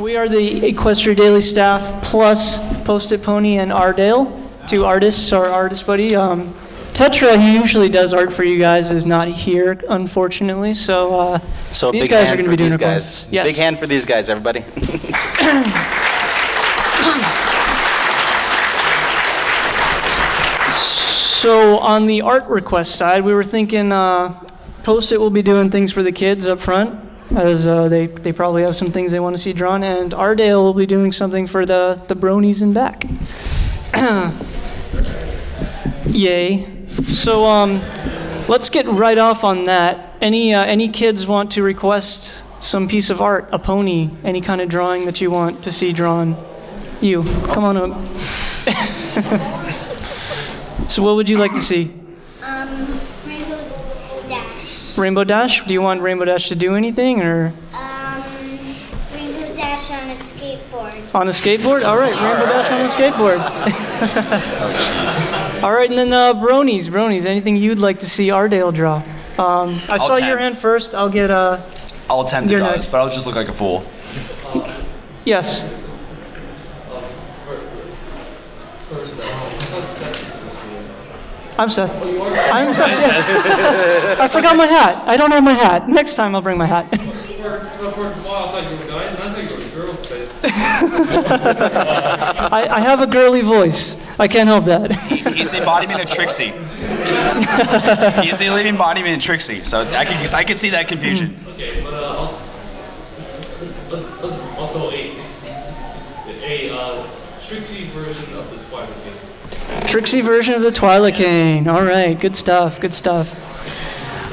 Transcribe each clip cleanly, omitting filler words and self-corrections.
We are the Equestria Daily staff plus Post-it Pony and Ardail, two artists, our artist buddy. Tetra, who usually does art for you guys, is not here, unfortunately. So these guys are going to be doing requests. Yes. Big hand for these guys, everybody. So on the art request side, we were thinking Post-it will be doing things for the kids up front, as they probably have some things they want to see drawn, and Ardail will be doing something for the bronies in back. Yay. So let's get right off on that. Any kids want to request some piece of art, a pony, any kind of drawing that you want to see drawn? You, come on up. So what would you like to see? Rainbow Dash. Rainbow Dash? Do you want Rainbow Dash to do anything, or? Rainbow Dash on a skateboard. On a skateboard? All right, Rainbow Dash on a skateboard. All right, and then bronies, anything you'd like to see Ardail draw? I saw your hand first. I'll get I'll attempt to draw this, but I'll just look like a fool. Yes. I'm Seth. I'm Seth, yes. I forgot my hat. I don't have my hat. Next time I'll bring my hat. I have a girly voice. I can't help that. He's the embodiment of Trixie. He's the living embodiment of Trixie, so I can see that confusion. Okay, but also a Trixie version of the Twilight Game. Trixie version of the Twilight Cane. All right, good stuff, good stuff.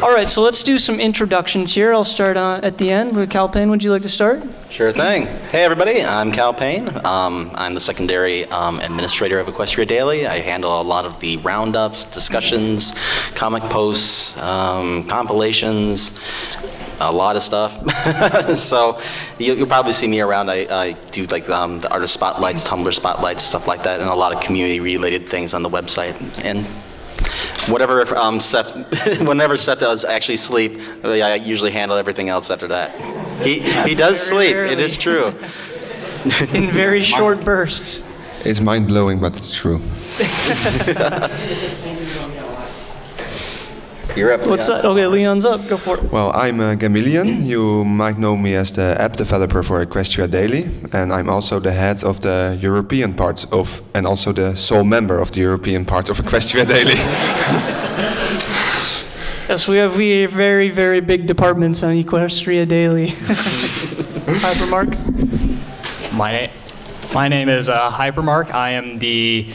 All right, so let's do some introductions here. I'll start at the end with Calpain. Would you like to start? Sure thing. Hey everybody, I'm Calpain. I'm the secondary administrator of Equestria Daily. I handle a lot of the roundups, discussions, comic posts, compilations, a lot of stuff. So you'll probably see me around. I do like the artist spotlights, Tumblr spotlights, stuff like that, and a lot of community-related things on the website. And whatever whenever Seth does actually sleep, I usually handle everything else after that. He does sleep. Rarely. It is true. In very short bursts. It's mind-blowing, but it's true. You're up. What's Leon. that? Okay, Leon's up. Go for it. Well, I'm Gamilion. You might know me as the app developer for Equestria Daily, and I'm also the head of the European part of, and also the sole member of the European part of Equestria Daily. Yes, we have very, very big departments on Equestria Daily. Hypermark? My name is Hypermark. I am the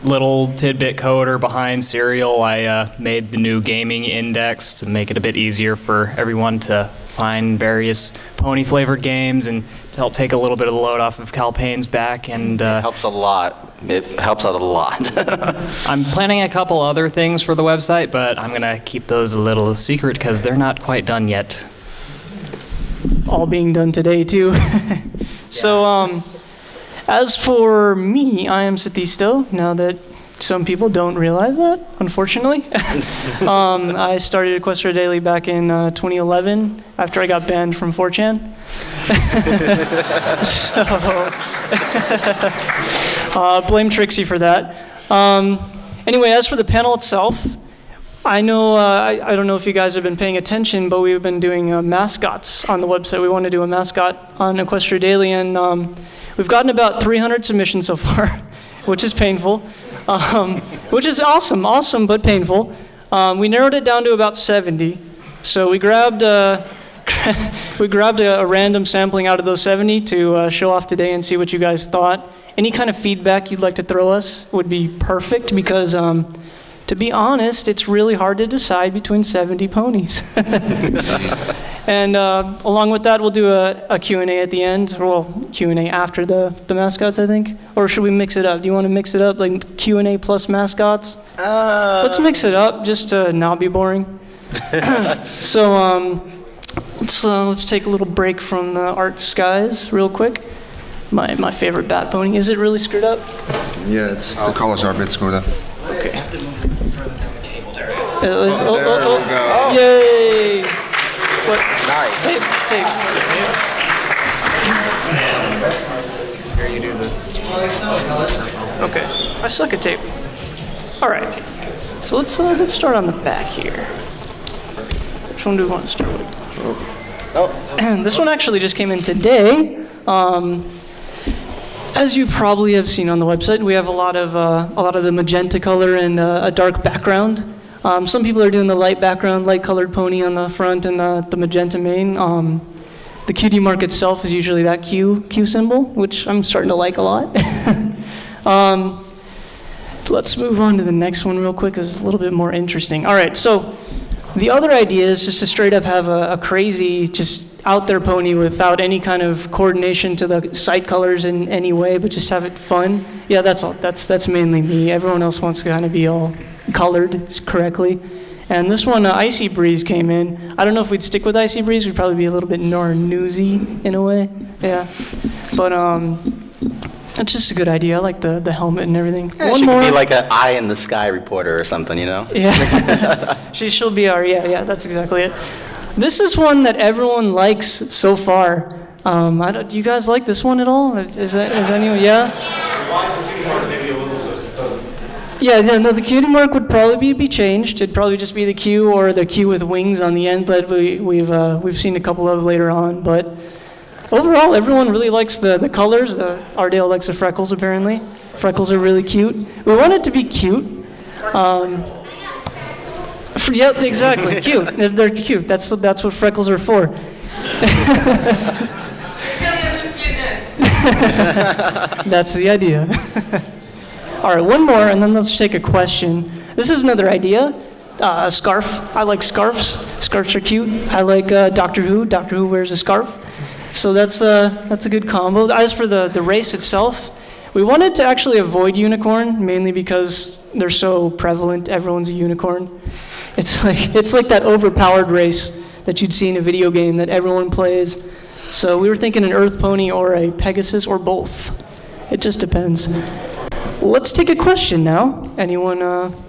little tidbit coder behind Serial. I made the new gaming index to make it a bit easier for everyone to find various pony-flavored games and to help take a little bit of the load off of Calpain's back. And It helps a lot. It helps out a lot. I'm planning a couple other things for the website, but I'm going to keep those a little secret because they're not quite done yet. All being done today, too. So, as for me, I am Sethisto, now that some people don't realize that, unfortunately. I started Equestria Daily back in 2011 after I got banned from 4chan. So, blame Trixie for that. Anyway, as for the panel itself, I know, I don't know if you guys have been paying attention, but we've been doing mascots on the website. We want to do a mascot on Equestria Daily, and we've gotten about 300 submissions so far, which is painful, which is awesome, but painful. We narrowed it down to about 70. So we grabbed a random sampling out of those 70 to show off today and see what you guys thought. Any kind of feedback you'd like to throw us would be perfect because, to be honest, it's really hard to decide between 70 ponies. And along with that, we'll do a Q&A at the end. Well, Q&A after the mascots, I think. Or should we mix it up? Do you want to mix it up, like Q&A plus mascots? Let's mix it up, just to not be boring. So let's take a little break from the art skies real quick. My favorite bat pony. Is it really screwed up? Yeah, the colors are a bit screwed up. Okay. have to move further to the table. There it is. There we go. Yay! What? Nice. Tape. Here you do the. Okay. I suck at tape. All right. So let's start on the back here. Which one do we want to start with? Oh, this one actually just came in today. As you probably have seen on the website, we have a lot of the magenta color and a dark background. Some people are doing the light background, light colored pony on the front and the magenta mane. The QD mark itself is usually that Q symbol, which I'm starting to like a lot. Let's move on to the next one real quick, because it's a little bit more interesting. All right, so the other idea is just to straight up have a crazy, just out there pony without any kind of coordination to the site colors in any way, but just have it fun. Yeah, that's all. That's mainly me. Everyone else wants to kind of be all colored correctly. And this one, Icy Breeze came in. I don't know if we'd stick with Icy Breeze. We'd probably be a little bit more newsy in a way. Yeah, but it's just a good idea. I like the helmet and everything. Yeah, she could be like an eye in the sky reporter or something, you know? Yeah, she'll be our, yeah, that's exactly it. This is one that everyone likes so far. Do you guys like this one at all? Is anyone, yeah? Yeah, no, the Q mark would probably be changed. It'd probably just be the Q or the Q with wings on the end that we've seen a couple of later on. But overall, everyone really likes the colors. Ardail likes the freckles, apparently. Freckles are really cute. We want it to be cute. Yep, exactly, cute. They're cute. That's what freckles are for. That's the idea. All right, one more, and then let's take a question. This is another idea. A scarf. I like scarves. Scarves are cute. I like Doctor Who. Doctor Who wears a scarf. So that's a good combo. As for the race itself, we wanted to actually avoid unicorn, mainly because they're so prevalent. Everyone's a unicorn. It's like that overpowered race that you'd see in a video game that everyone plays. So we were thinking an Earth pony or a Pegasus or both. It just depends. Let's take a question now. Anyone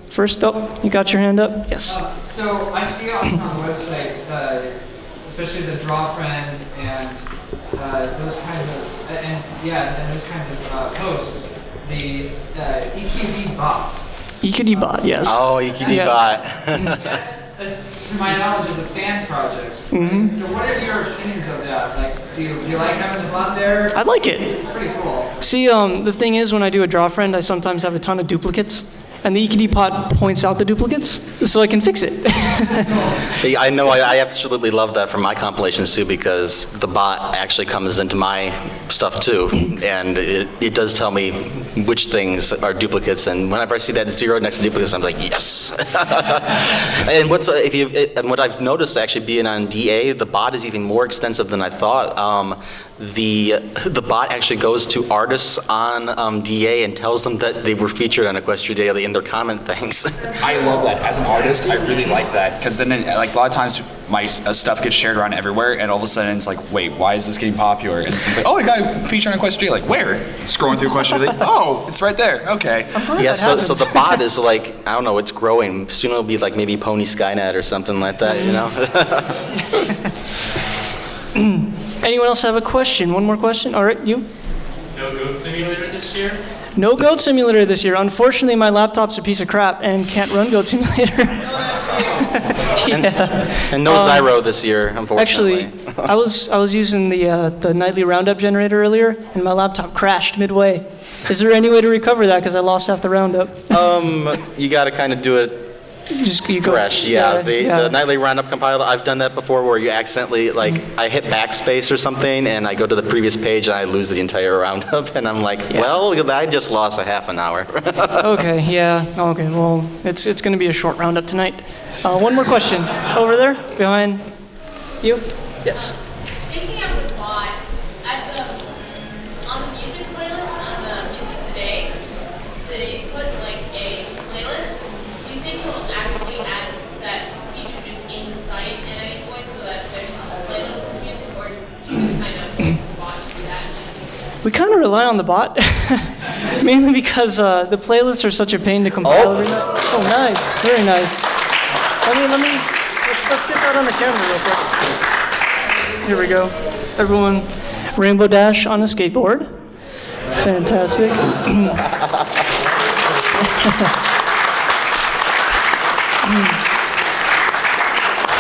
first? Oh, you got your hand up? Yes. So I see on the website, especially the draw friend and those kinds of those kinds of posts, the EQD bot. EQD bot, yes. Oh, EQD Yes. bot. To my knowledge, is a fan project. Right? So what are your opinions of that? Like, do you like having the bot there? I like it. It's pretty cool. See, the thing is, when I do a draw friend, I sometimes have a ton of duplicates, and the EQD pod points out the duplicates, so I can fix it. I know, I absolutely love that from my compilations too, because the bot actually comes into my stuff too, and it does tell me which things are duplicates, and whenever I see that 0 next to duplicates, I'm like, yes. And what I've noticed actually being on DA, the bot is even more extensive than I thought. The bot actually goes to artists on DA and tells them that they were featured on Equestria Daily in their comment things. I love that. As an artist, I really like that, because then like a lot of times my stuff gets shared around everywhere, and all of a sudden it's like, wait, why is this getting popular? And it's like, oh, I got a feature on Equestria Daily. Like, where? Scrolling through Equestria Daily. Oh, it's right there. Okay. Yeah, so the bot is like, I don't know, it's growing. Soon it'll be like maybe Pony Skynet or something like that, you know? Anyone else have a question? One more question? All right, you? No Goat Simulator this year? No Goat Simulator this year. Unfortunately, my laptop's a piece of crap and can't run Goat Simulator. Yeah. And no Zyro this year, unfortunately. Actually, I was using the nightly roundup generator earlier, and my laptop crashed midway. Is there any way to recover that? Because I lost half the roundup. You got to kind of do it You go fresh. Yeah, the nightly roundup compiler. I've done that before, where you accidentally I hit backspace or something, and I go to the previous page and I lose the entire roundup, and I'm like, well, I just lost a half an hour. Okay, yeah. Okay, well, it's going to be a short roundup tonight. One more question. Over there, behind you. Yes. Speaking of the bot, on the music playlist, on the Music Today, they put like a playlist. Do you think we'll actually add that feature just in the site at any point so that there's a playlist of music, or do you just kind of bot do that? We kind of rely on the bot, mainly because the playlists are such a pain to compile. Oh, nice, very nice. Let's get that on the camera real quick. Here we go, everyone. Rainbow Dash on a skateboard. Fantastic.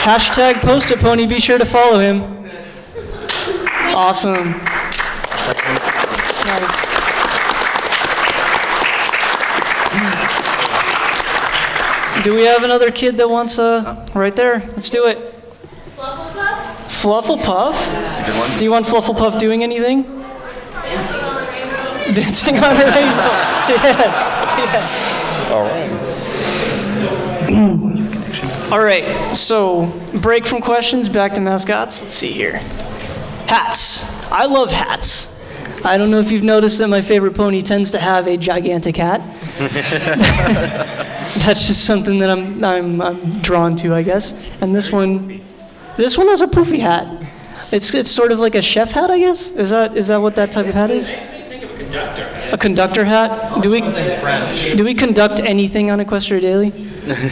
Hashtag post it pony, be sure to follow him. Awesome. Nice. Do we have another kid that wants right there? Let's do it. Flufflepuff? Flufflepuff? That's a good one. Do you want Flufflepuff doing anything? Dancing on the rainbow? Dancing on a rainbow. Yes. All right, so break from questions, back to mascots. Let's see here. Hats. I love hats. I don't know if you've noticed that my favorite pony tends to have a gigantic hat. That's just something that I'm drawn to, I guess. And this one has a poofy hat. It's sort of like a chef hat, I guess. Is that what that type of hat is? A conductor hat? Do we conduct anything on Equestria Daily?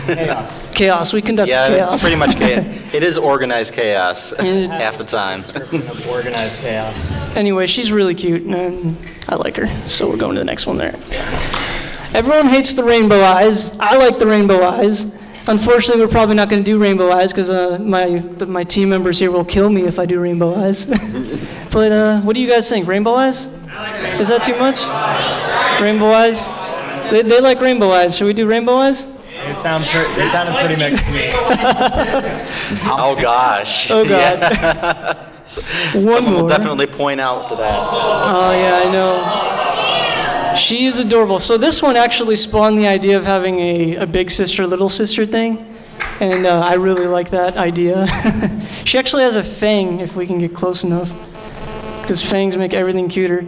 Chaos. Chaos. We conduct Yeah, chaos. it's pretty much chaos. It is organized chaos half the time. Of organized chaos. Anyway, she's really cute, and I like her. So we're going to the next one there. Everyone hates the rainbow eyes. I like the rainbow eyes. Unfortunately, we're probably not going to do rainbow eyes because my team members here will kill me if I do rainbow eyes. But what do you guys think? Rainbow eyes? Is that too much? Rainbow eyes? They like rainbow eyes. Should we do rainbow eyes? They sounded pretty mixed to me. Oh gosh. Oh God. Yeah. One Someone will more. definitely point out to that. Oh yeah, I know. She is adorable. So this one actually spawned the idea of having a big sister, little sister thing. And I really like that idea. She actually has a fang if we can get close enough. Because fangs make everything cuter.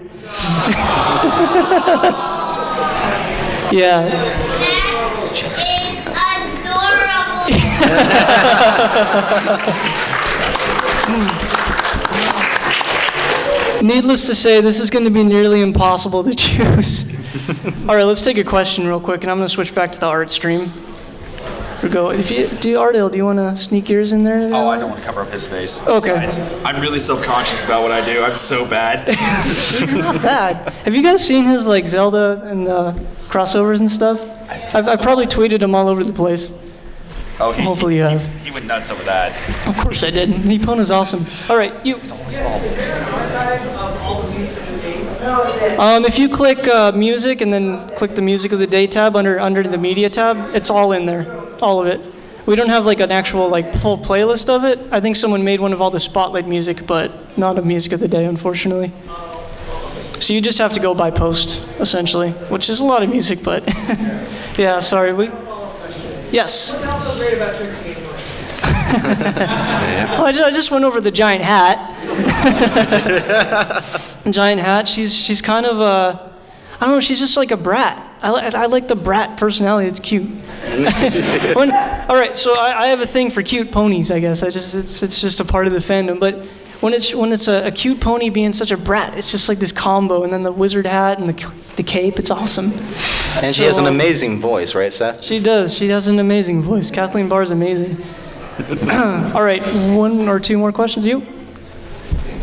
Yeah. That is adorable. Needless to say, this is going to be nearly impossible to choose. All right, let's take a question real quick, and I'm going to switch back to the art stream. Ardail, do you want to sneak yours in there? Oh, I don't want to cover up his space. Okay. Besides, I'm really self-conscious about what I do. I'm so bad. You're not bad. Have you guys seen his like Zelda and crossovers and stuff? I've probably tweeted him all over the place. Oh, Hopefully you have. He went nuts over that. Of course I did. Nippon is awesome. All right, you. It's all his fault. If you click music and then click the music of the day tab under the media tab, it's all in there, all of it. We don't have like an actual like full playlist of it. I think someone made one of all the spotlight music, but not a music of the day, unfortunately. So you just have to go by post, essentially, which is a lot of music, but yeah, sorry. Yes. What's so great about Trixie anyway? Oh, I just went over the giant hat. Giant hat. She's kind of I don't know. She's just like a brat. I like the brat personality. It's cute. All right, so I have a thing for cute ponies. I guess it's just a part of the fandom. But when it's a cute pony being such a brat, it's just like this combo. And then the wizard hat and the cape. It's awesome. And she has an amazing voice, right, Seth? She does. She has an amazing voice. Kathleen Barr's amazing. All right, one or two more questions. You?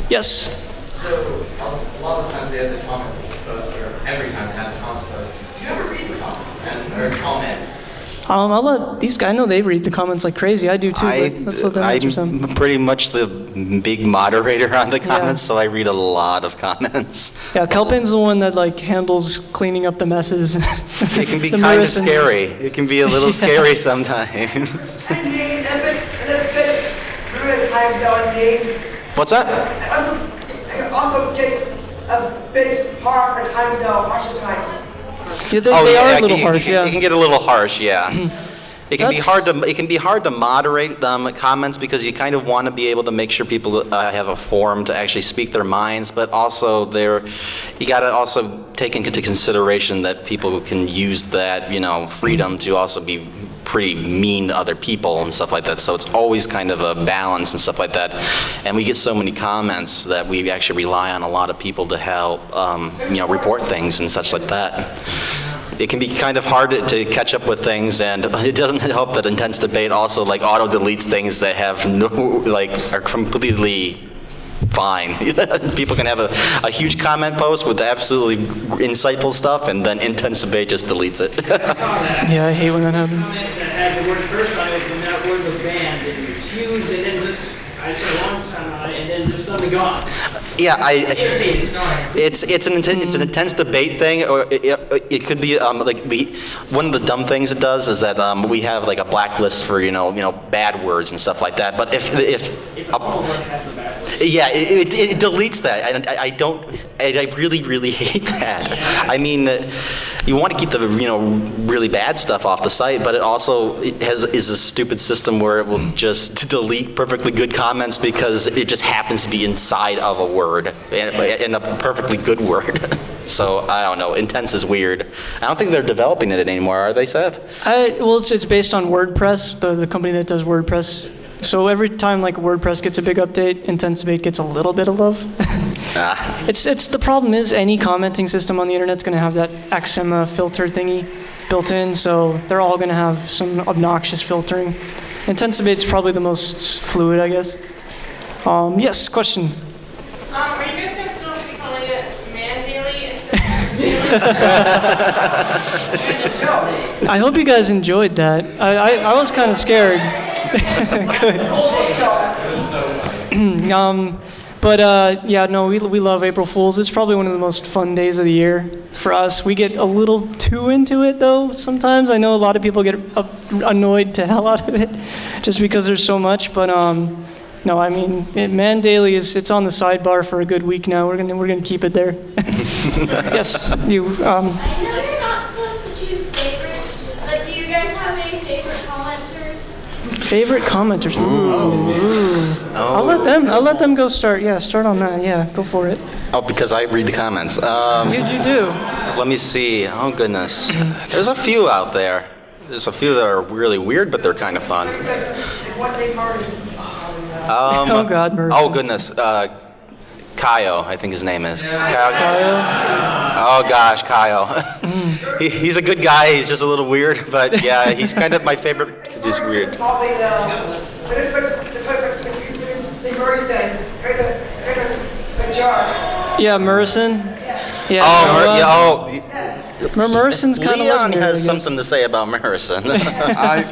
Yes. So, a lot of times they have the comments post, or every time they have the comments post. Do you ever read the comments or comments? I'll let these guys know they read the comments like crazy. I do too. But let's let them answer some. I'm pretty much the big moderator on the comments, so I read a lot of comments. Yeah, Calpain's the one that like handles cleaning up the messes. It can be The kind of Marissons. scary. It can be a little scary sometimes. What's that? Also takes a big part of times though, harsher times. Yeah, they are a little harsh. It can Yeah. get a little harsh, yeah. It can be That's- hard to moderate comments because you kind of want to be able to make sure people have a forum to actually speak their minds, but also you got to also take into consideration that people can use that freedom to also be pretty mean to other people and stuff like that. So it's always kind of a balance and stuff like that. And we get so many comments that we actually rely on a lot of people to help report things and such like that. It can be kind of hard to catch up with things, and it doesn't help that intense debate also auto deletes things that have are completely fine. People can have a huge comment post with absolutely insightful stuff, and then Intense Debate just deletes it. Yeah, I hate when that happens. Comment that had the word first on it, when that word was banned, and it was huge, and then just, I spent a long time on it, and then just suddenly gone. Yeah, It's annoying. it's an intense debate thing, or it could be like one of the dumb things it does is that we have like a blacklist for bad words and stuff like that. But if All word has the bad word. yeah, it deletes that. I really hate that. I mean, you want to keep the really bad stuff off the site, but it also is a stupid system where it will just delete perfectly good comments because it just happens to be inside of a word and a perfectly good word. So I don't know. Intense is weird. I don't think they're developing it anymore, are they, Seth? Well, it's based on WordPress, the company that does WordPress. So every time like WordPress gets a big update, Intense Debate gets a little bit of love. It's the problem is any commenting system on the internet's going to have that Axima filter thingy built in, so they're all going to have some obnoxious filtering. Intense Debate's probably the most fluid, I guess. Yes, question. Are you guys gonna still be calling it Man Daily instead of Daily? I hope you guys enjoyed that. I was kind of scared. Good. But yeah, no, we love April Fools. It's probably one of the most fun days of the year for us. We get a little too into it though sometimes. I know a lot of people get annoyed to hell out of it just because there's so much. But no, I mean, Man Daily it's on the sidebar for a good week now. We're gonna keep it there. Yes, you. I know you're not supposed to choose favorites, but do you guys have any favorite commenters? Favorite commenters. Ooh. I'll let them go start. Yeah, start on that. Yeah, go for it. Oh, because I read the comments. You do. Let me see. Oh goodness, there's a few out there. There's a few that are really weird, but they're kind of fun. Oh God, Mercy. Oh goodness, Kaio, I think his name is. Kyle? Oh gosh, Kaio. He's a good guy. He's just a little weird, but yeah, he's kind of my favorite because he's weird. Yeah, Merson. Yeah. Oh, Merson's kind of Leon has something to say about Merson.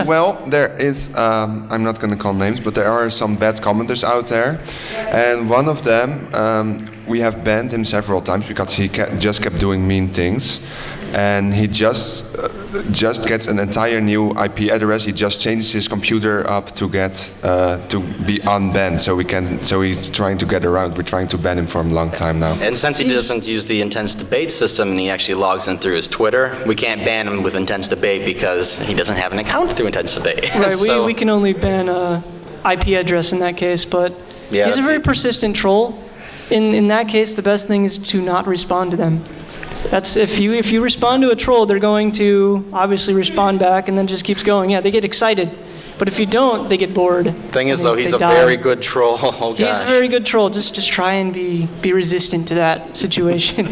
Well, there is, I'm not going to call names, but there are some bad commenters out there. And one of them, we have banned him several times because he just kept doing mean things. And he just gets an entire new IP address. He just changes his computer up to get to be unbanned. So he's trying to get around. We're trying to ban him for a long time now. And since he doesn't use the Intense Debate system and he actually logs in through his Twitter, we can't ban him with Intense Debate because he doesn't have an account through Intense Debate. Right, So- we can only ban IP address in that case, but Yeah, he's a that's very it. persistent troll. In that case, the best thing is to not respond to them. That's if you respond to a troll, they're going to obviously respond back, and then just keeps going. Yeah, they get excited, but if you don't, they get bored. Thing is, and though, they he's a die. very good troll. Oh He's a gosh. very good troll. Just try and be resistant to that situation.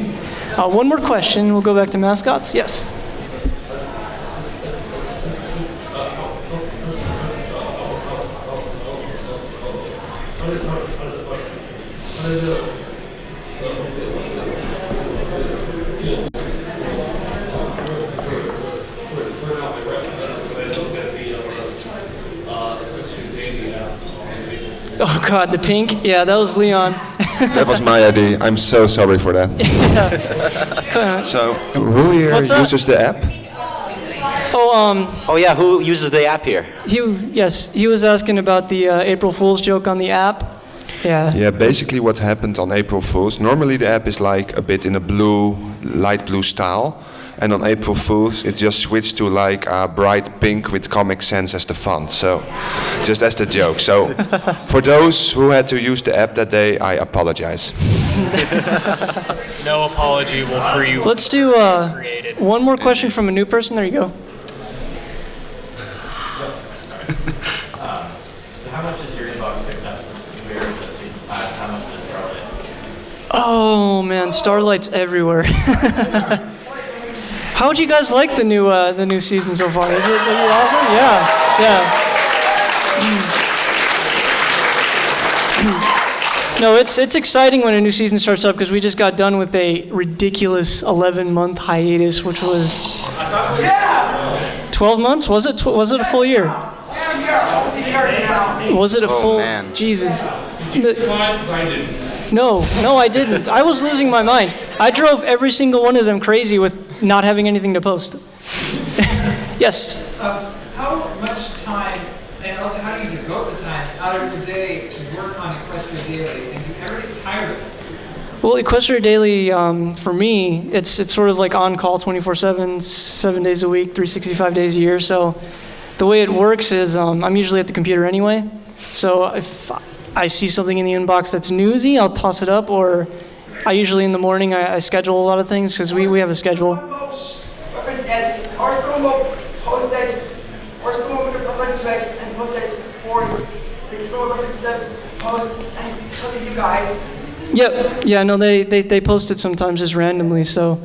One more question. We'll go back to mascots. Yes. Oh God, the pink. Yeah, that was Leon. That was my idea. I'm so sorry for that. So, who here What's up? uses the app? Oh yeah, who uses the app here? He was asking about the April Fool's joke on the app. Yeah. Yeah, basically what happened on April Fools, normally the app is like a bit in a light blue style. And on April Fools, it just switched to like a bright pink with Comic Sans as the font. So, just as the joke. So, for those who had to use the app that day, I apologize. No apology will free you. Let's do one more question from a new person. There you go. So how much has your inbox picked up since the premiere of the season 5? How much did Starlight? Oh man, Starlight's everywhere. How would you guys like the new season so far? Is it awesome? Yeah. No, it's exciting when a new season starts up because we just got done with a ridiculous 11-month hiatus, which was 12 months. Was it? Was it a full year? Was it a full? Man. Jesus. No, I didn't. I was losing my mind. I drove every single one of them crazy with not having anything to post. Yes. How much time, and also how do you devote the time out of your day to work on Equestria Daily, and do you ever get tired of it? Well, Equestria Daily, for me, it's sort of like on call 24/7, 7 days a week, 365 days a year. So the way it works is I'm usually at the computer anyway. So if I see something in the inbox that's newsy, I'll toss it up, or I usually in the morning I schedule a lot of things because we have a schedule. Yep. Yeah. No, they post it sometimes just randomly. So,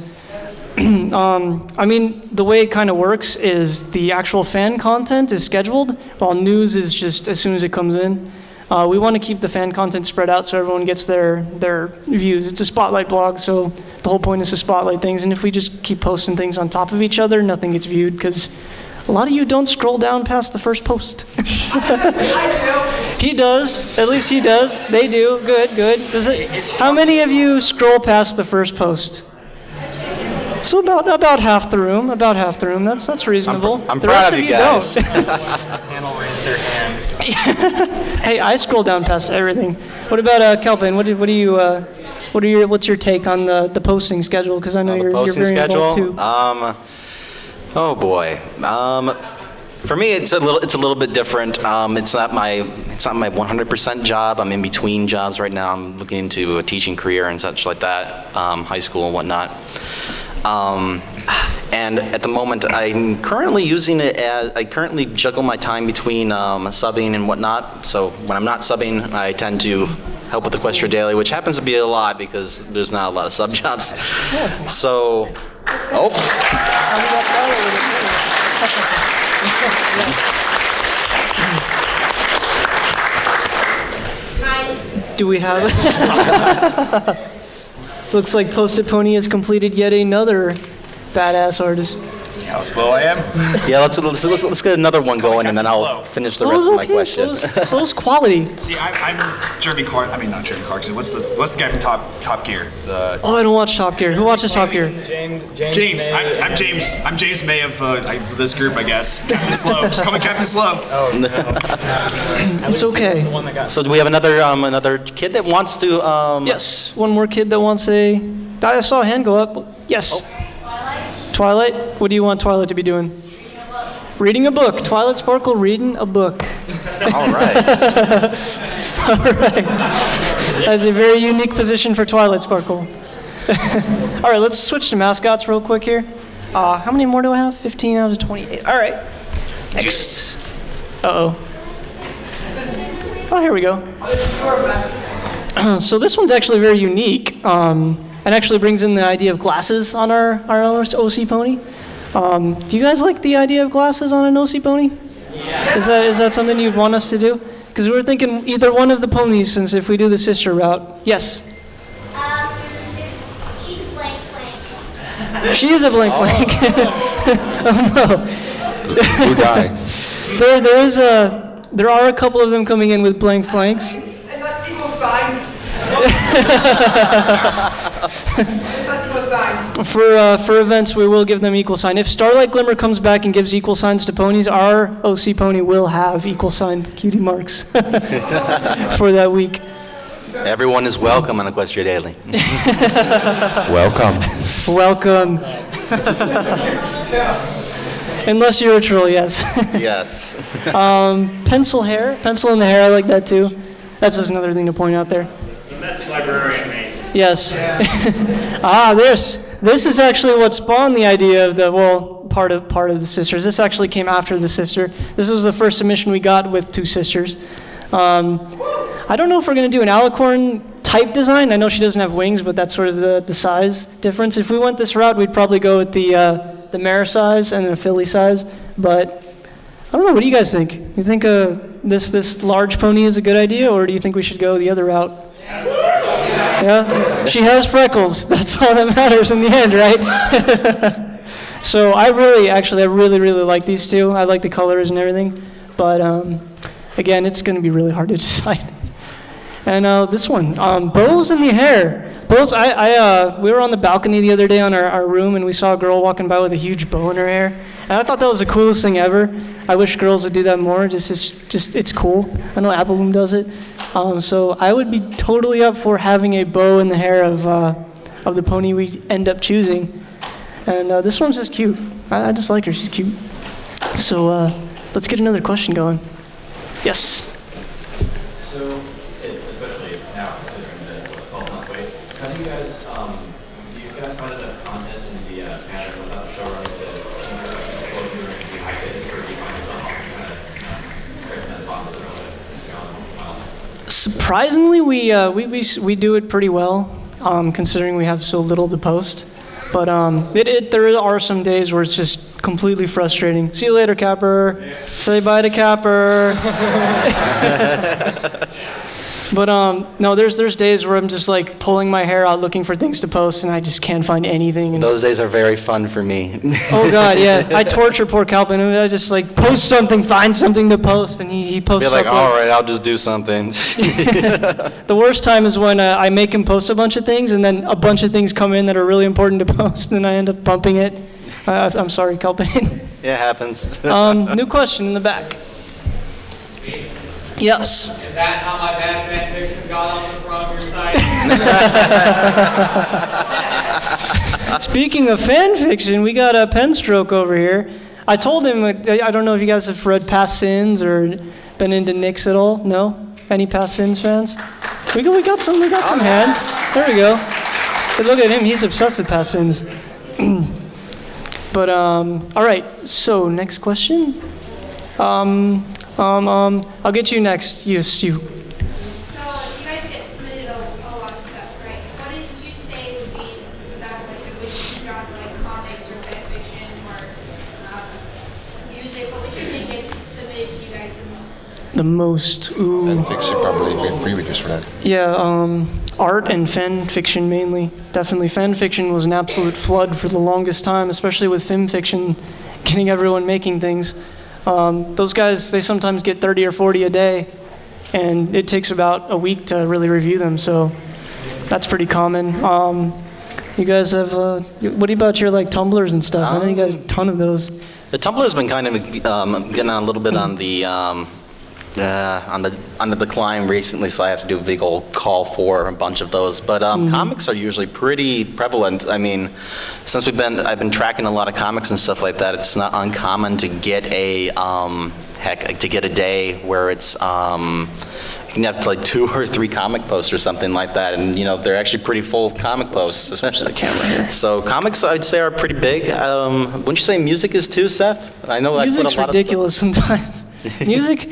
I mean, the way it kind of works is the actual fan content is scheduled, while news is just as soon as it comes in. We want to keep the fan content spread out so everyone gets their views. It's a spotlight blog, so the whole point is to spotlight things. And if we just keep posting things on top of each other, nothing gets viewed because a lot of you don't scroll down past the first post. He does. At least he does. They do. Good. Does it? How many of you scroll past the first post? So about half the room. That's reasonable. I'm the proud rest of you guys. Don't. Panel raise their hands. Hey, I scroll down past everything. What about Calpain? What's your take on the posting schedule? Because I know you're very involved too. Oh boy. For me, it's a little bit different. It's not my 100% job. I'm in between jobs right now. I'm looking into a teaching career and such like that, high school and whatnot. And at the moment, I'm currently using it as I currently juggle my time between subbing and whatnot. So when I'm not subbing, I tend to help with Equestria Daily, which happens to be a lot because there's not a lot of sub jobs. So, Do we have it? Looks like Post-it Pony has completed yet another badass artist. See how slow I am? Yeah, let's get another one going, and then I'll finish the rest of my question. Slow's quality. See, I'm Jeremy Clark. I mean, not Jeremy Clarkson. What's the guy from Top Gear? Oh, I don't watch Top Gear. Who watches Top Gear? James. I'm James. I'm James May of this group, I guess. Captain Slow. Just call me Captain Slow. Oh, no. It's okay. So do we have another kid that wants to? Yes, one more kid that wants a. I saw a hand go up. Yes. Twilight? What do you want Twilight to be doing? Reading a book. Twilight Sparkle reading a book. All right. All right. That's a very unique position for Twilight Sparkle. All right, let's switch to mascots real quick here. How many more do I have? 15 out of 28. All right. Next. Uh-oh. Oh, here we go. So this one's actually very unique. And actually brings in the idea of glasses on our OC pony. Do you guys like the idea of glasses on an OC pony? Yeah. Is that something you'd want us to do? Because we were thinking either one of the ponies, since if we do the sister route. Yes? She's blank. She is a blank. Oh no. Who died? There are a couple of them coming in with blank flanks. It's not equal sign. For events, we will give them equal sign. If Starlight Glimmer comes back and gives equal signs to ponies, our OC pony will have equal sign cutie marks for that week. Everyone is welcome on Equestria Daily. Welcome. Unless you're a troll, yes. Yes. Pencil in the hair, I like that too. That's just another thing to point out there. The messy librarian mate. Yes. This is actually what spawned the idea of part of the sisters. This actually came after the sister. This was the first submission we got with two sisters. I don't know if we're going to do an alicorn type design. I know she doesn't have wings, but that's sort of the size difference. If we went this route, we'd probably go with the mare size and the filly size. But I don't know. What do you guys think? You think this large pony is a good idea, or do you think we should go the other route? It has Yeah, she has freckles. That's all that matters in the end, right? So I really like these two. I like the colors and everything. But again, it's going to be really hard to decide. And this one, bows in the hair. Bows, we were on the balcony the other day on our room, and we saw a girl walking by with a huge bow in her hair. And I thought that was the coolest thing ever. I wish girls would do that more. It's cool. I know Apple Bloom does it. So I would be totally up for having a bow in the hair of the pony we end up choosing. And this one's just cute. I just like her. She's cute. So let's get another question going. Yes. So, especially now considering the 12-month wait, how do you guys find enough content in the Canada without the showrunning to go through and do high history, or do you find yourself kind of scraping at the bottom of the road once in a while? Surprisingly, we do it pretty well, considering we have so little to post. But there are some days where it's just completely frustrating. See you later, Capper. Say bye to Capper. But no, there's days where I'm just like pulling my hair out looking for things to post, and I just can't find anything. And Those days are very fun for me. oh God, yeah, I torture poor Calpain. I just like post something, find something to post, and he posts. Be like, something. all right, I'll just do something. The worst time is when I make him post a bunch of things, and then a bunch of things come in that are really important to post, and I end up bumping it. I'm sorry, Calpain. Yeah, it happens. New question in the back. Yes. Is that how my bad fanfiction got on the front of your site? Speaking of fan fiction, we got a pen stroke over here. I told him, I don't know if you guys have read Past Sins or been into Nyx at all. No? Any Past Sins fans? We got some hands. There we go. But look at him, he's obsessed with Past Sins. But all right. So next question. I'll get you next. Yes, you. So you guys get submitted a lot of stuff, right? What did you say would be the stuff like would you drop like comics or fan fiction or music? What would you say gets submitted to you guys the most? Ooh. Fanfiction, probably. We have pre-readers for that. Yeah, art and fan fiction mainly. Definitely. Fan fiction was an absolute flood for the longest time, especially with film fiction, getting everyone making things. Those guys, they sometimes get 30 or 40 a day, and it takes about a week to really review them, so that's pretty common. You guys have, what about your like Tumblrs and stuff? I know you got a ton of those. The Tumblr's been kind of getting on a little bit on the decline recently, so I have to do a big old call for a bunch of those. But comics are usually pretty prevalent. I mean, since I've been tracking a lot of comics and stuff like that, it's not uncommon to get a day where it's you can have like 2 or 3 comic posts or something like that, and they're actually pretty full comic posts. Switch the camera here. So comics, I'd say, are pretty big. Wouldn't you say music is too, Seth? I know Music's ridiculous sometimes. Music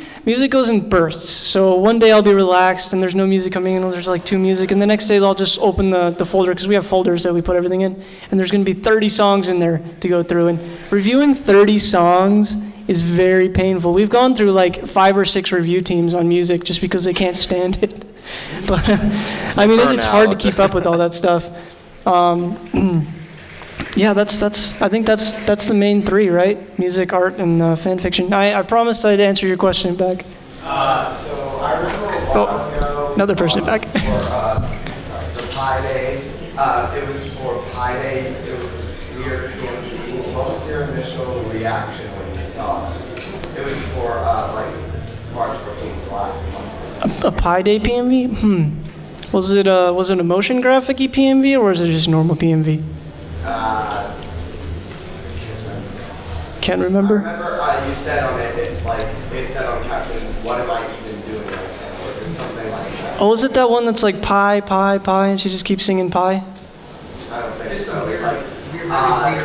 goes in bursts. So one day I'll be relaxed and there's no music coming in, there's like 2 music, and the next day I'll just open the folder, because we have folders that we put everything in, and there's going to be 30 songs in there to go through, and reviewing 30 songs is very painful. We've gone through like 5 or 6 review teams on music just because they can't stand it. But I mean, it's hard to keep up with all that stuff. Yeah, I think that's the main 3, right? Music, art, and fan fiction. I promised I'd answer your question back. So I remember a while ago. Another person back. For the Pi Day. It was for Pi Day. It was this weird PMV. What was your initial reaction when you saw it? It was for like March 14th last month. A Pi Day PMV? Was it a motion graphic-y PMV, or was it just normal PMV? Can't remember. I remember you said on it said on caption, "What am I even doing right now?" Or something like that. Oh, is it that one that's like pie, pie, pie, and she just keeps singing pie? I don't think so. It's like weird. It's like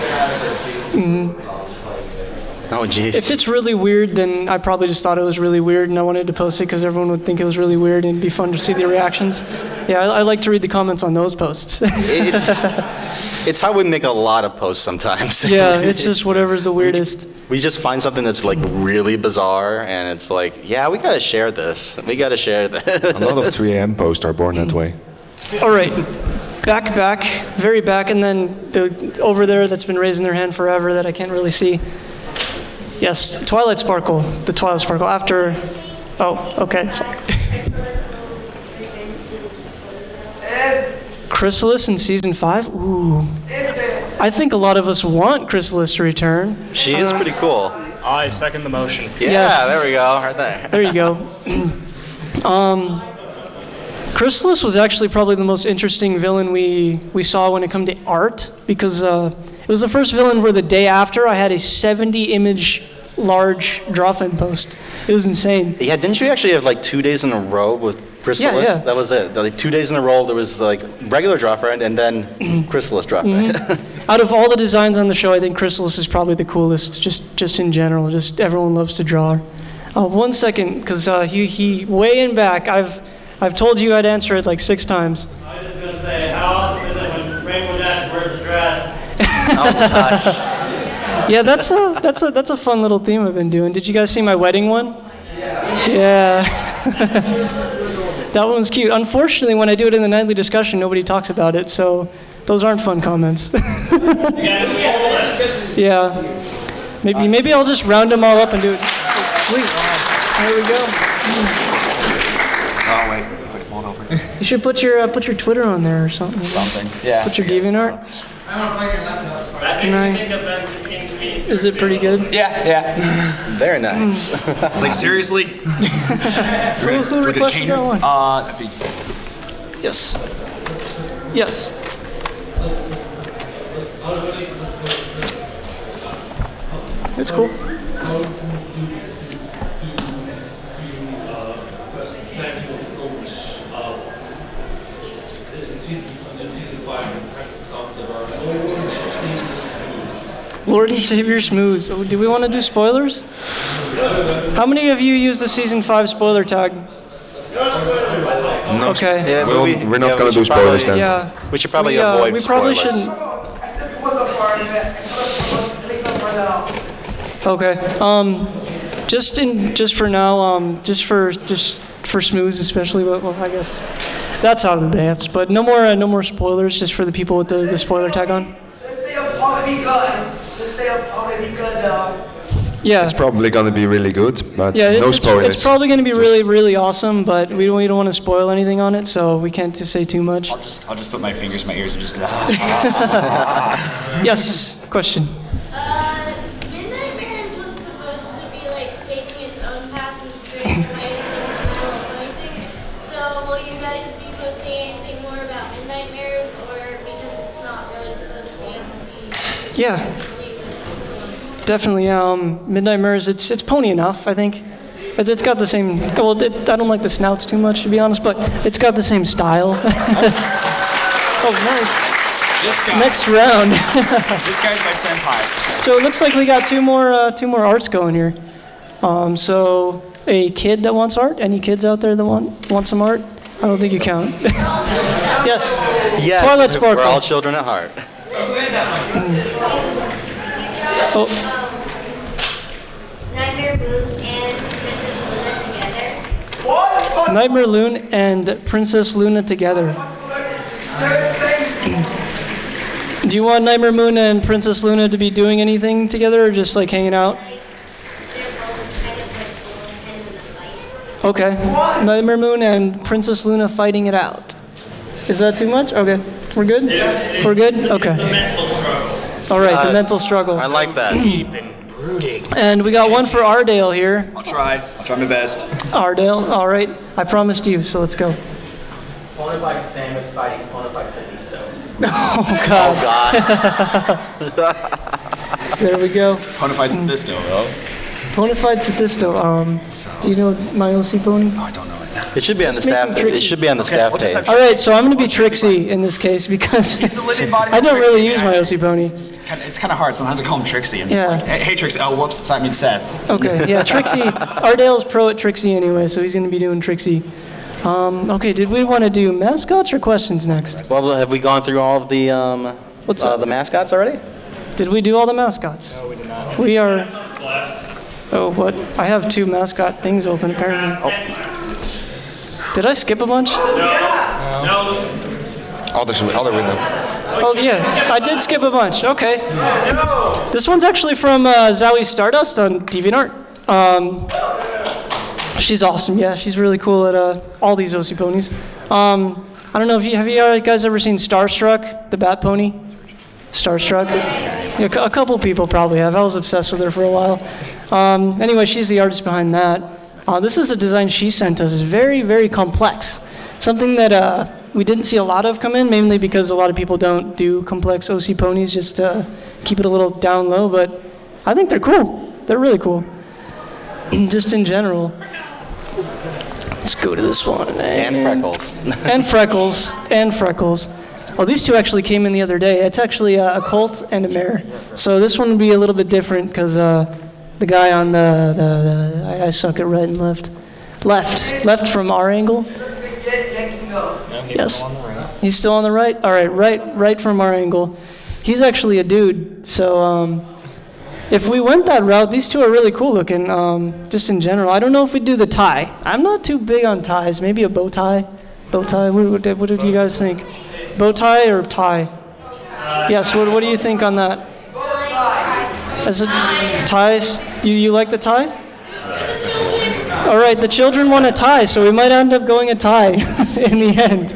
it has a decent song playing it or something. Oh, jeez. If it's really weird, then I probably just thought it was really weird and I wanted to post it because everyone would think it was really weird and it'd be fun to see the reactions. Yeah, I like to read the comments on those posts. It's how we make a lot of posts sometimes. Yeah, it's just whatever's the weirdest. We just find something that's like really bizarre, and it's like, yeah, we gotta share this. We gotta share this. A lot of 3 a.m. posts are born that way. All right, back, very back, and then over there that's been raising their hand forever that I can't really see. Yes, Twilight Sparkle, the Twilight Sparkle after, oh, okay, sorry. Chrysalis in season 5? Ooh. I think a lot of us want Chrysalis to return. She is pretty cool. I second the motion. Yeah, Yes. there we go, right there. There you go. Chrysalis was actually probably the most interesting villain we saw when it come to art, because it was the first villain where the day after I had a 70-image large Drawfin post. It was insane. Yeah, didn't you actually have like 2 days in a row with Chrysalis? Yeah. That was it. Like 2 days in a row, there was like regular Drawfriend and then Chrysalis Drawfriend. Out of all the designs on the show, I think Chrysalis is probably the coolest, just in general. Just everyone loves to draw. 1 second, because he way in back. I've told you I'd answer it like 6 times. I was just gonna say, how awesome is it when Rainbow Dash wears a dress? Oh my gosh. Yeah, that's a fun little theme I've been doing. Did you guys see my wedding one? Yeah. That one's cute. Unfortunately, when I do it in the nightly discussion, nobody talks about it, so those aren't fun comments. Yeah. Maybe I'll just round them all up and do it. Sweet. There we go. Oh wait, if I can pull it over. You should put your Twitter on there or something. Yeah. Put your DeviantArt. I want to plug your laptop. That Can makes I- me think of them in the Is it pretty good? Yeah. Very nice. It's like, seriously? Who requested that one? That'd be Yes. Yes. It's cool. Lord and Savior Smooths. Oh, do we want to do spoilers? How many of you use the season 5 spoiler tag? Okay. Yeah, but We're not yeah, going we to do should spoilers probably- then. Yeah. We should probably we avoid probably spoilers. shouldn't. I still was a part of it. I still was for the. Okay. Just for now, just for Smooths especially, but well, I guess that's out of the dance. But no more spoilers, just for the people with the spoiler tag on. Let's stay up all the be good. Let's stay up all the be good. Yeah. It's probably going to be really good, but Yeah, no it's spoilers. probably going to be really awesome, but we don't want to spoil anything on it, so we can't just say too much. I'll just put my fingers in my ears and just. Yes. Question. Midnight Mirrors was supposed to be like taking its own path with straight away from anything. So will you guys be posting anything more about Midnight Mirrors, or because it's not really supposed to be on the Yeah. Definitely. Midnight Mirrors. It's pony enough, I think. It's got the same. Well, I don't like the snouts too much, to be honest, but it's got the same style. Oh, nice. This guy. Next round. This guy's my senpai. So it looks like we got two more arts going here. So a kid that wants art. Any kids out there that want some art? I don't think you count. Yes. Yes, Twilight Sparkle. we're all children at heart. Oh. Nightmare Moon and Princess Luna together. What? Nightmare Loon and Princess Luna together. Do you want Nightmare Moon and Princess Luna to be doing anything together, or just like hanging out? They're both kind of in a fight. Okay. Nightmare Moon and Princess Luna fighting it out. Is that too much? Okay. We're good? We're good? Okay. The mental struggle. All right, the mental struggle. I like that. And we got one for Ardail here. I'll try my best. Ardail, all right. I promised you, so let's go. Ponyfight Samus fighting Ponyfight Sethisto. Oh, God. God. There we go. Ponyfight Sethisto, bro. Ponyfied Sethisto. Do you know my OC pony? Oh, I don't know it. It should be on the Just make staff. him Trixie. It should be on the Okay, staff we'll just page. have All right, so I'm going to be Trixie in this case because He's the living body I of don't really Trixie. use my OC pony. It's kind of hard. Sometimes I call him Trixie. I'm just Yeah. like, hey, Trixie. Oh, whoops. Sorry, I mean Seth. Okay, yeah, Trixie. Ardail's pro at Trixie anyway, so he's going to be doing Trixie. Okay, did we want to do mascots or questions next? Well, have we gone through all of the What's up? the mascots already? Did we do all the mascots? No, we did not. We are. Oh, what? I have 2 mascot things open apparently. Did I skip a bunch? Other window. Oh yeah, I did skip a bunch. Okay. This one's actually from Zowie Stardust on DeviantArt. She's awesome. Yeah, she's really cool at all these OC ponies. I don't know if have you guys ever seen Starstruck, the bat pony? Starstruck. Yeah, a couple people probably have. I was obsessed with her for a while. Anyway, she's the artist behind that. This is a design she sent us. It's very, very complex. Something that we didn't see a lot of come in, mainly because a lot of people don't do complex OC ponies, just to keep it a little down low. But I think they're cool. They're really cool. Just in general. Let's go to this one. And Freckles. And Freckles. And Freckles. Oh, these 2 actually came in the other day. It's actually a colt and a mare. So this one would be a little bit different because the guy on I suck at right and left. Left from our angle. Yes. He's still on the right? All right, right from our angle. He's actually a dude. So if we went that route, these 2 are really cool looking, just in general. I don't know if we do the tie. I'm not too big on ties. Maybe a bow tie? Bow tie? What did you guys think? Bow tie or tie? Yes, what do you think on that? As it ties? You like the tie? All right, the children want a tie, so we might end up going a tie in the end.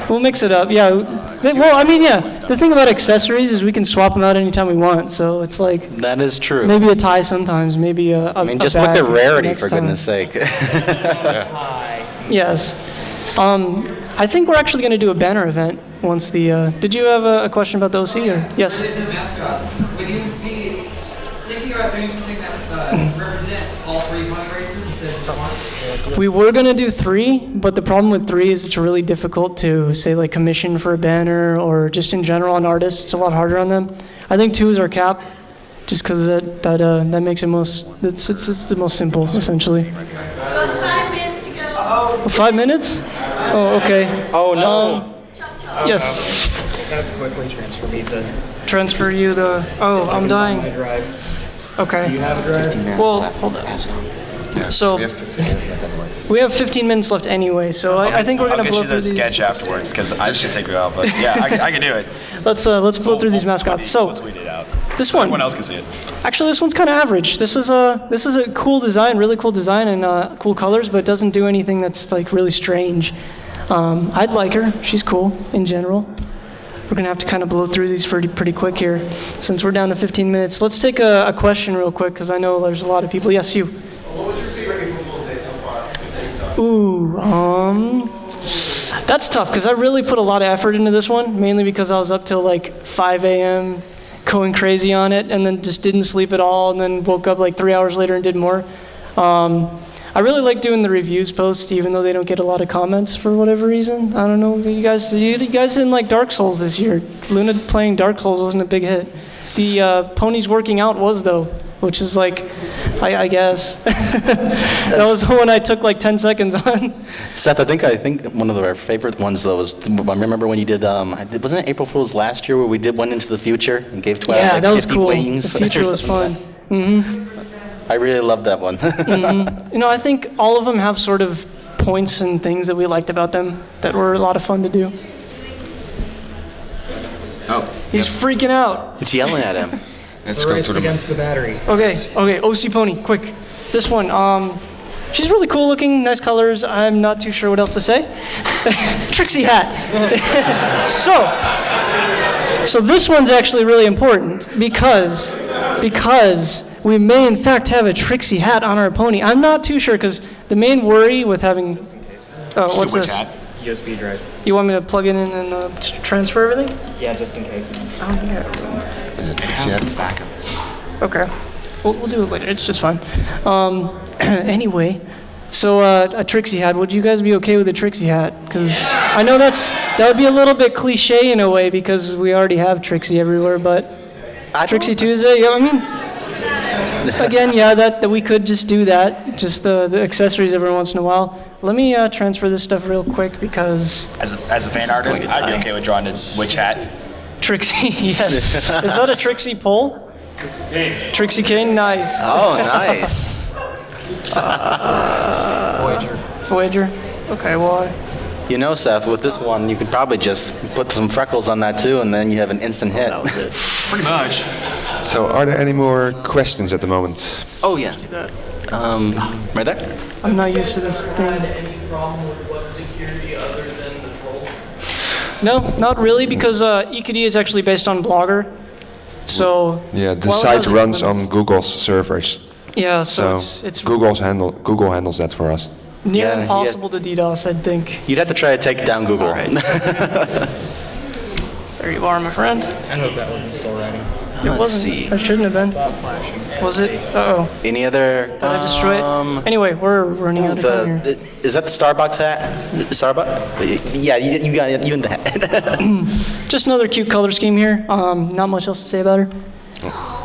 We'll mix it up, yeah. Well, I mean, yeah, the thing about accessories is we can swap them out anytime we want, so it's like That is true. maybe a tie sometimes, maybe a I mean, just look bag at Rarity, next for time. goodness sake. Yes. I think we're actually going to do a banner event once the... did you have a question about the OC? Or? Yes? Related to the mascot, would you be thinking about doing something that represents all 3 pony races instead of just 1? We were going to do 3, but the problem with 3 is it's really difficult to, say, like commission for a banner or just in general on artists. It's a lot harder on them. I think 2 is our cap, just because that makes it it's the most simple, essentially. About 5 minutes to go. 5 minutes? Oh, okay. Oh, no. Yes. Just have to quickly transfer me to Transfer you the... Oh, I'm my dying. drive. Okay. Do you have a drive? Well, hold on. So, we have 15 minutes left anyway, so I think we're going to blow I'll get through you the these. sketch afterwards because I just should take it out. But yeah, I can do it. Let's blow through these mascots. So, We'll tweet it out. this So one. everyone else can see it. Actually, this one's kind of average. This is a cool design, really cool design, and cool colors, but it doesn't do anything that's like really strange. I'd like her. She's cool in general. We're gonna have to kind of blow through these pretty quick here, since we're down to 15 minutes. Let's take a question real quick, because I know there's a lot of people. Yes, you. What was your favorite April Fool's Day so far? Ooh, that's tough, because I really put a lot of effort into this one, mainly because I was up till like 5 a.m. going crazy on it, and then just didn't sleep at all, and then woke up like 3 hours later and did more. I really like doing the reviews post, even though they don't get a lot of comments for whatever reason. I don't know. You guys didn't like Dark Souls this year. Luna playing Dark Souls wasn't a big hit. The Ponies working out was, though, which is like, I guess. That was the one I took like 10 seconds on. Seth, I think one of our favorite ones though was, I remember when you did, wasn't it April Fool's last year where we did one into the future and gave Twilight Yeah, like that was 50 cool. wings? The future or was something fun. like that. I really loved that one. You know, I think all of them have sort of points and things that we liked about them that were a lot of fun to do. Oh. He's freaking out. It's yelling at him. It's raced against the battery. Okay, OC Pony, quick. This one, she's really cool looking, nice colors. I'm not too sure what else to say. Trixie hat. So this one's actually really important because we may in fact have a Trixie hat on our pony. I'm not too sure because the main worry with having, oh, what's this? USB drive. You want me to plug it in and transfer everything? Yeah, just in case. I don't think I have room. Okay. We'll do it later. It's just fine. Anyway, So a Trixie hat. Would you guys be okay with a Trixie hat? Because I know that would be a little bit cliche in a way because we already have Trixie everywhere. But Trixie Tuesday, yeah. I mean, again, yeah, that we could just do that. Just the accessories every once in a while. Let me transfer this stuff real quick because As a fan artist, I'd be okay with drawing a witch hat. Trixie, yes. Is that a Trixie pole? Trixie King, nice. Oh, nice. Voyager. Okay, well, You know, Seth, with this one, you could probably just put some freckles on that too, and then you have an instant hit. that was it. Pretty much. So, are there any more questions at the moment? Oh, yeah. Right there? I'm not used to this thing. Any problem with web security other than the troll? No, not really, because EQD is actually based on Blogger. So Yeah, the while it site has runs its on limits- Google's servers. Yeah, so So it's Google handles that for us. near Yeah, impossible to DDoS, I think. You'd have to try to take down Google. There you are, my friend. I hope that wasn't still writing. It Let's wasn't. see. It shouldn't have been. Was it? Uh-oh. Any other? Did I destroy it? Anyway, we're running out of time here. Is that the Starbucks hat? Starbucks? Yeah, you got it. You in the hat. Just another cute color scheme here. Not much else to say about her.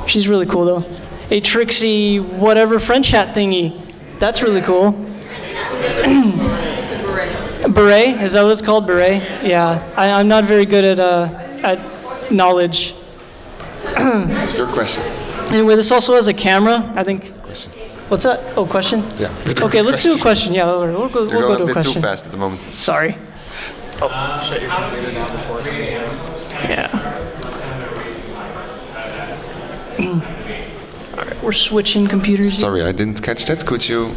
She's really cool, though. A Trixie whatever French hat thingy. That's really cool. Beret? Is that what it's called? Beret? Yeah. I'm not very good at knowledge. Your question. Anyway, this also has a camera, I think. What's that? Oh, question? Yeah. Okay, let's do a question. Yeah, we'll go You're to going a a bit question. too fast at the moment. Sorry. Shut your computer down before it goes. Yeah. All right, we're switching computers. Sorry, I didn't catch that. Could you?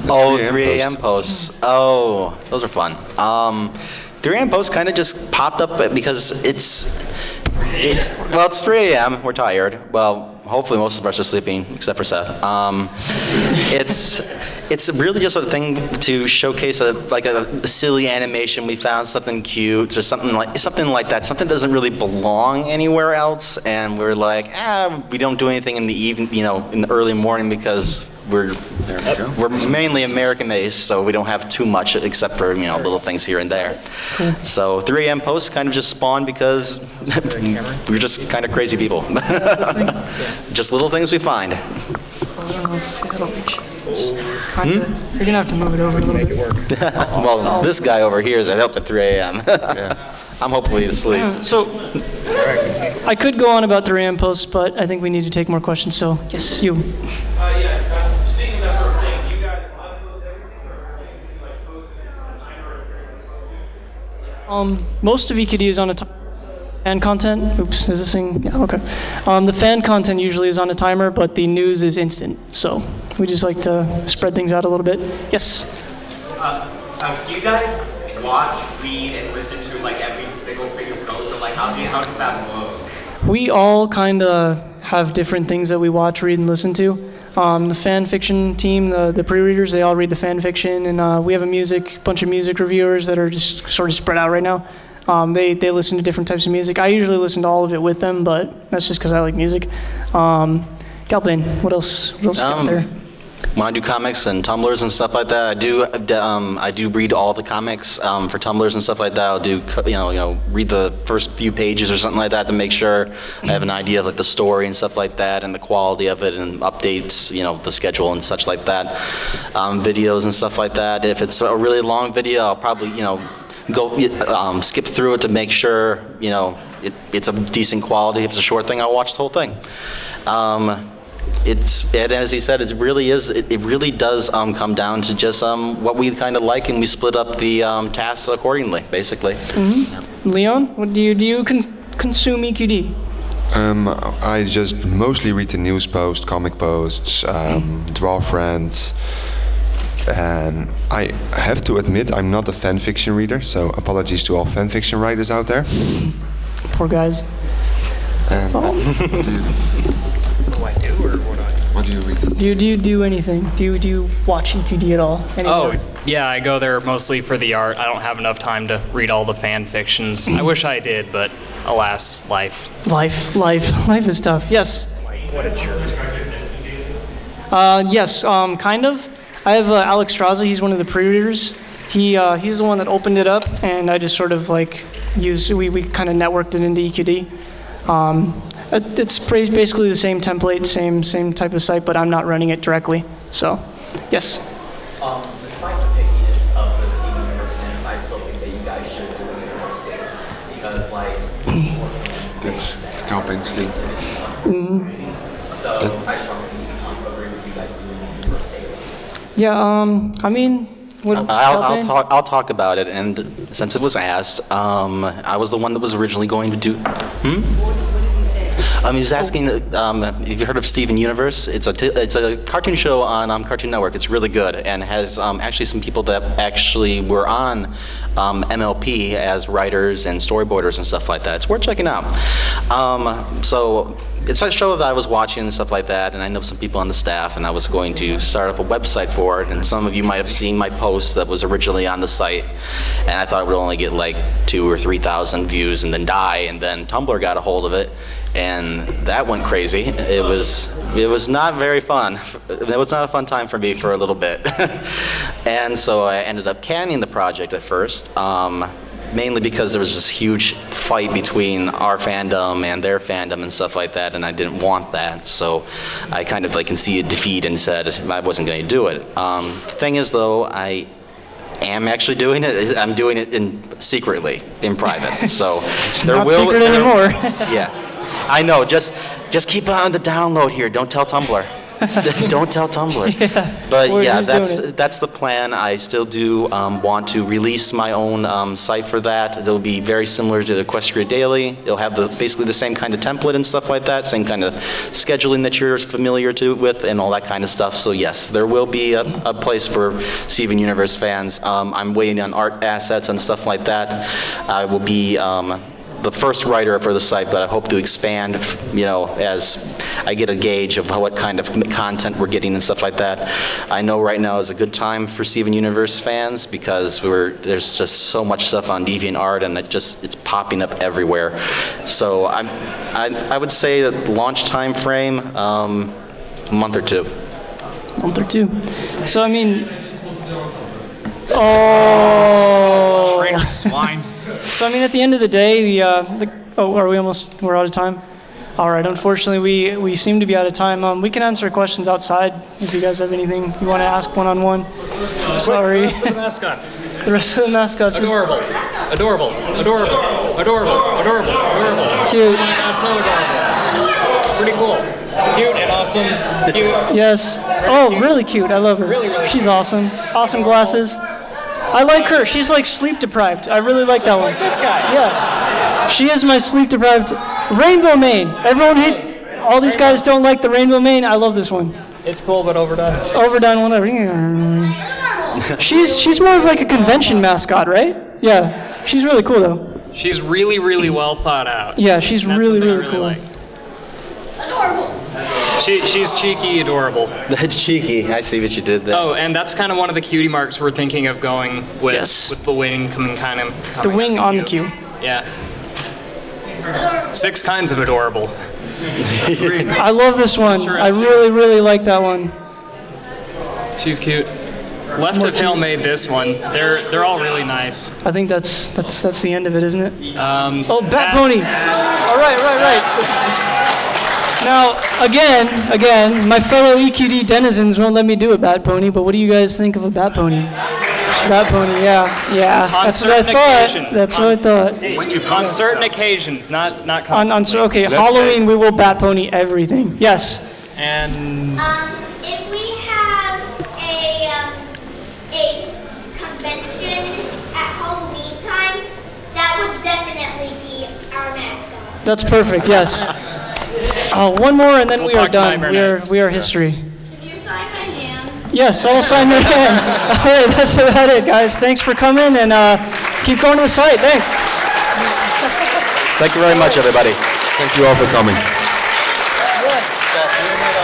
Oh, 3 3 a.m. posts. Oh, those are fun. 3 a.m. posts kind of just popped up because it's 3 a.m. We're tired. Well, hopefully most of us are sleeping, except for Seth. It's really just a thing to showcase a silly animation we found, something cute or something like that. Something that doesn't really belong anywhere else, and we're like, we don't do anything in the evening, in the early morning because we're mainly American-based, so we don't have too much except for little things here and there. So 3 a.m. posts kind of just spawned because we're just kind of crazy people. Just little things we find. I don't know if that'll reach. Kinda. You're gonna have to move it over a little bit. Well, this guy over here is up at 3 a.m. I'm hopefully asleep. So, I could go on about the RAM posts, but I think we need to take more questions. So, yes, you. Speaking of that sort of thing, you guys post everything or you like post it on a timer or you're supposed to? Most of EQD is on a fan content. Oops, is this thing? Yeah, okay. The fan content usually is on a timer, but the news is instant. So we just like to spread things out a little bit. Yes? Do you guys watch, read, and listen to like every single thing you post? Or like how does that work? We all kind of have different things that we watch, read, and listen to. The fan fiction team, the pre-readers, they all read the fan fiction, and we have a bunch of music reviewers that are just sort of spread out right now. They listen to different types of music. I usually listen to all of it with them, but that's just because I like music. Calpain, what else you got there? When I do comics and Tumblrs and stuff like that, I do read all the comics for Tumblrs and stuff like that. I'll do read the first few pages or something like that to make sure I have an idea of like the story and stuff like that and the quality of it and updates, the schedule and such like that. Videos and stuff like that. If it's a really long video, I'll probably go skip through it to make sure it's of decent quality. If it's a short thing, I'll watch the whole thing. And as he said, it really does come down to just what we kind of like, and we split up the tasks accordingly, basically. Mm-hmm. Leon, what do you consume EQD? I just mostly read the news posts, comic posts, draw friends. I have to admit I'm not a fan fiction reader, so apologies to all fan fiction writers out there. Poor guys. What do you read? Do you do anything? Do you watch EQD at all? Anymore? Oh, yeah, I go there mostly for the art. I don't have enough time to read all the fan fictions. I wish I did, but alas, life. Life is tough. Yes. What a jerk. Yes, kind of. I have Alex Straza. He's one of the pre-readers. He's the one that opened it up, and I just sort of like we kind of networked it into EQD. It's basically the same template, same type of site, but I'm not running it directly. So, yes. Despite the pickiness of the Steven Universe, I still think that you guys should do a universe day because, like, That's Calpain's thing. So I strongly agree with you guys doing a universe day. Yeah. I mean, what? I'll talk about it. And since it was asked, I was the one that was originally going to do. He was asking if you've heard of Steven Universe. It's a cartoon show on Cartoon Network. It's really good and has actually some people that actually were on MLP as writers and storyboarders and stuff like that. It's worth checking out. So it's a show that I was watching and stuff like that, and I know some people on the staff, and I was going to start up a website for it, and some of you might have seen my post that was originally on the site, and I thought it would only get like 2,000 or 3,000 views and then die, and then Tumblr got a hold of it, and that went crazy. It was not very fun. It was not a fun time for me for a little bit. And so I ended up canning the project at first, mainly because there was this huge fight between our fandom and their fandom and stuff like that, and I didn't want that. So I kind of like conceded defeat and said I wasn't going to do it. The thing is, though, I am actually doing it. I'm doing it secretly, in private. So there not will secret anymore. Yeah. I know, just keep on the download here. Don't tell Tumblr. Don't tell Tumblr. Yeah. But We're yeah, just doing that's the plan. I still do want to release my own site for that. It'll be very similar to the Equestria Daily. It'll have basically the same kind of template and stuff like that, same kind of scheduling that you're familiar with and all that kind of stuff. So yes, there will be a place for Steven Universe fans. I'm waiting on art assets and stuff like that. I will be the first writer for the site, but I hope to expand, as I get a gauge of what kind of content we're getting and stuff like that. I know right now is a good time for Steven Universe fans because there's just so much stuff on DeviantArt and it's popping up everywhere. So I would say that launch time frame, a month or two. Month or two. So I mean, oh. Traitor swine. So I mean, at the end of the day, we're out of time? All right, unfortunately, we seem to be out of time. We can answer questions outside if you guys have anything you want to ask one-on-one. Sorry. The rest of the mascots. The rest of the mascots. Adorable. Adorable. Adorable. Adorable. Adorable. Adorable. Cute. That's so adorable. Pretty cool. Cute and awesome. Cute. Yes. Oh, really cute. I love her. Really, really She's cute. awesome. Awesome glasses. I like her. She's like sleep deprived. I really like that one. Like this guy. Yeah. She is my sleep deprived rainbow mane. Everyone hates. All these guys don't like the rainbow mane. I love this one. It's cool, but overdone. Overdone, whatever. She's more of like a convention mascot, right? Yeah. She's really cool though. She's really, really well thought out. Yeah, she's That's really, something I really cool. like. Adorable. She's cheeky, adorable. That's cheeky. I see what you did there. Oh, and that's kind of one of the cutie marks we're thinking of going with. Yes. With the wing coming The wing on the queue. queue. Yeah. 6 kinds of adorable. I love this one. I really, really like that one. She's cute. Left of Hill made this one. They're all really nice. I think that's the end of it, isn't it? Oh, Bat Pony. All right. Now, again, my fellow EQD denizens won't let me do a Bat Pony, but what do you guys think of a Bat Pony? Bat Pony, yeah. That's what I thought. That's what I thought. On certain occasions, not constantly. Okay, Halloween we will Bat Pony everything. Yes. And If we have a convention at Halloween time, that would definitely be our mascot. That's perfect. Yes. One more and then We'll we are talk done. Nightmare Nights. We are history. Can you sign my hand? Yes, I'll sign your hand. All right, that's about it, guys. Thanks for coming and keep going to the site. Thanks. Thank you very much, everybody. Thank you all for coming. Yes.